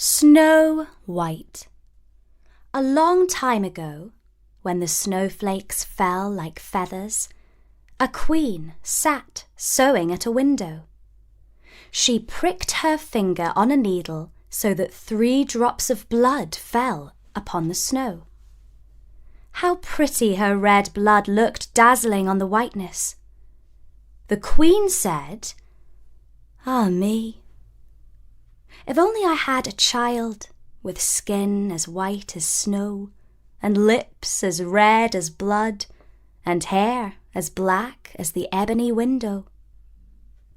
Snow White. A long time ago, when the snowflakes fell like feathers, a queen sat sewing at a window. She pricked her finger on a needle so that 3 drops of blood fell upon the snow. How pretty her red blood looked dazzling on the whiteness. The queen said, "Ah me! If only I had a child with skin as white as snow, and lips as red as blood, and hair as black as the ebony window."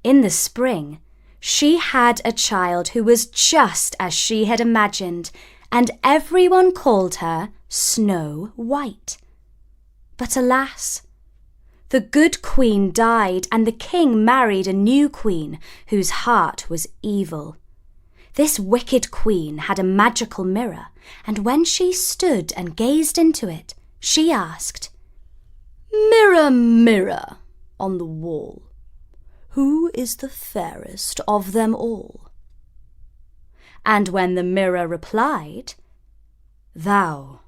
In the spring, she had a child who was just as she had imagined, and everyone called her Snow White. But alas, the good queen died, and the king married a new queen whose heart was evil. This wicked queen had a magical mirror, and when she stood and gazed into it, she asked, "Mirror, mirror on the wall, who is the fairest of them all?" And when the mirror replied, "Thou,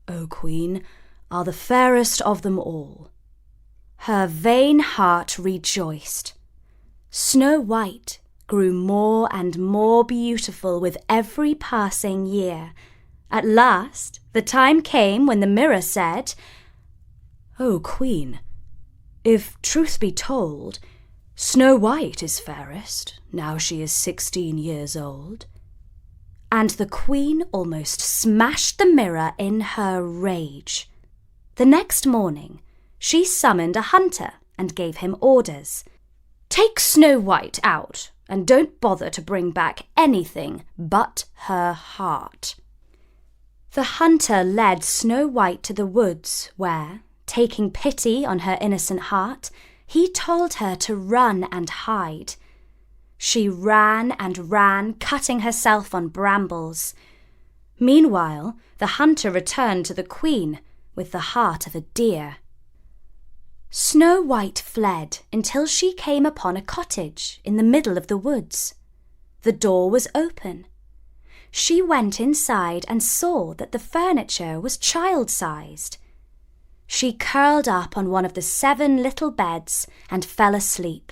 O Queen, are the fairest of them all," her vain heart rejoiced. Snow White grew more and more beautiful with every passing year. At last, the time came when the mirror said, "O Queen, if truth be told, Snow White is fairest, now she is 16 years old." And the queen almost smashed the mirror in her rage. The next morning, she summoned a hunter and gave him orders. "Take Snow White out, and don't bother to bring back anything but her heart." The hunter led Snow White to the woods where, taking pity on her innocent heart, he told her to run and hide. She ran and ran, cutting herself on brambles. Meanwhile, the hunter returned to the queen with the heart of a deer. Snow White fled until she came upon a cottage in the middle of the woods. The door was open. She went inside and saw that the furniture was child-sized. She curled up on one of the 7 little beds and fell asleep.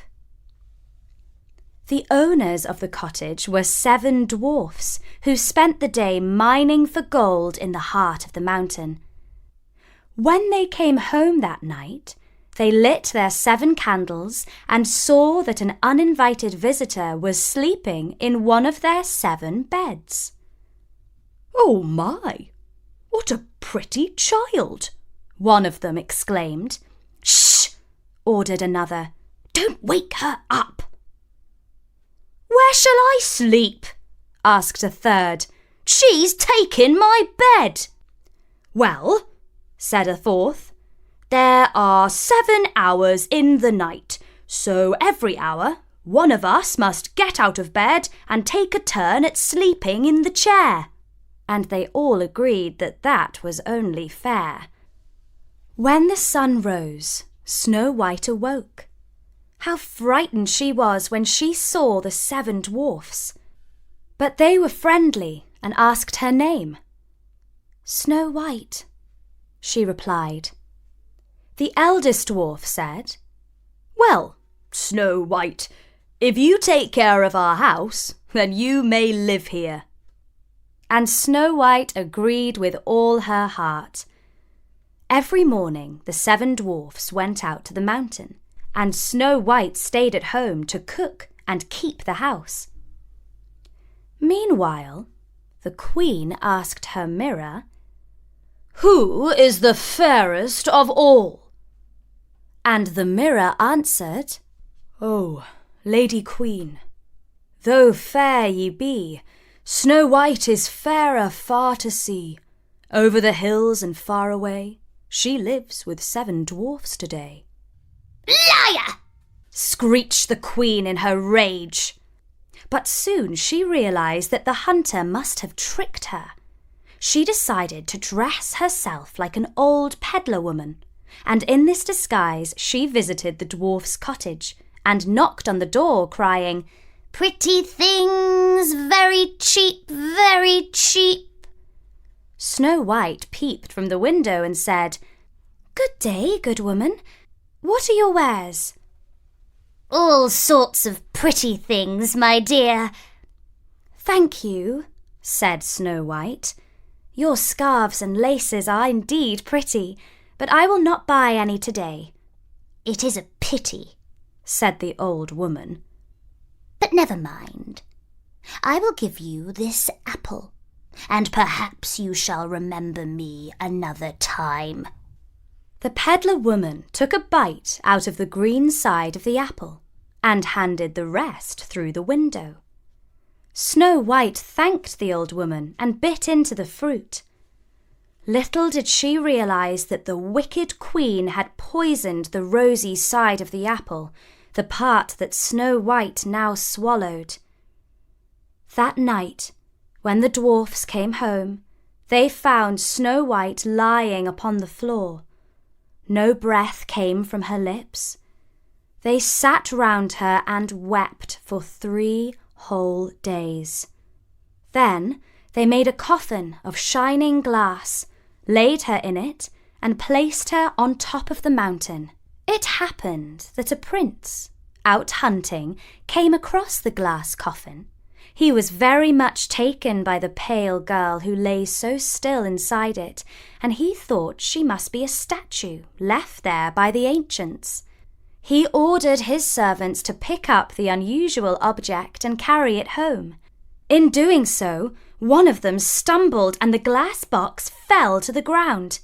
The owners of the cottage were 7 dwarfs who spent the day mining for gold in the heart of the mountain. When they came home that night, they lit their 7 candles and saw that an uninvited visitor was sleeping in one of their 7 beds. "Oh my, what a pretty child!" one of them exclaimed. "Shh!" ordered another. "Don't wake her up." "Where shall I sleep?" asked a third. "She's taken my bed." "Well," said a fourth, "there are 7 hours in the night, so every hour one of us must get out of bed and take a turn at sleeping in the chair." And they all agreed that that was only fair. When the sun rose, Snow White awoke. How frightened she was when she saw the 7 dwarfs. But they were friendly and asked her name. "Snow White," she replied. The eldest dwarf said, "Well, Snow White, if you take care of our house, then you may live here." And Snow White agreed with all her heart. Every morning the 7 dwarfs went out to the mountain, and Snow White stayed at home to cook and keep the house. Meanwhile, the queen asked her mirror, "Who is the fairest of all?" And the mirror answered, "Oh, Lady Queen, though fair ye be, Snow White is fairer far to see. Over the hills and far away, she lives with 7 dwarfs today." "Liar!" screeched the queen in her rage. But soon she realized that the hunter must have tricked her. She decided to dress herself like an old peddler woman, and in this disguise she visited the dwarf's cottage and knocked on the door, crying, "Pretty things, very cheap, very cheap. Snow White peeped from the window and said, "Good day, good woman. What are your wares?" All sorts of pretty things, my dear. "Thank you," said Snow White. "Your scarves and laces are indeed pretty, but I will not buy any today." It is a pity, said the old woman. But never mind. I will give you this apple, and perhaps you shall remember me another time. The peddler woman took a bite out of the green side of the apple and handed the rest through the window. Snow White thanked the old woman and bit into the fruit. Little did she realize that the wicked queen had poisoned the rosy side of the apple, the part that Snow White now swallowed. That night, when the dwarfs came home, they found Snow White lying upon the floor. No breath came from her lips. They sat round her and wept for 3 whole days. Then they made a coffin of shining glass, laid her in it, and placed her on top of the mountain. It happened that a prince, out hunting, came across the glass coffin. He was very much taken by the pale girl who lay so still inside it, and he thought she must be a statue left there by the ancients. He ordered his servants to pick up the unusual object and carry it home. In doing so, one of them stumbled and the glass box fell to the ground.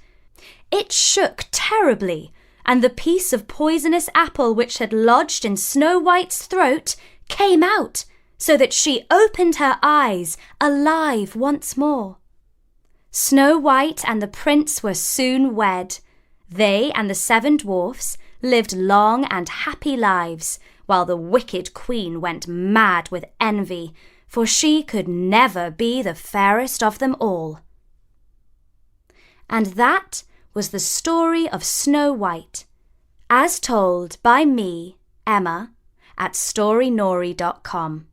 It shook terribly, and the piece of poisonous apple which had lodged in Snow White's throat came out, so that she opened her eyes, alive once more. Snow White and the prince were soon wed. They and the 7 dwarfs lived long and happy lives, while the wicked queen went mad with envy, for she could never be the fairest of them all. And that was the story of Snow White, as told by me, Emma, at storynori.com.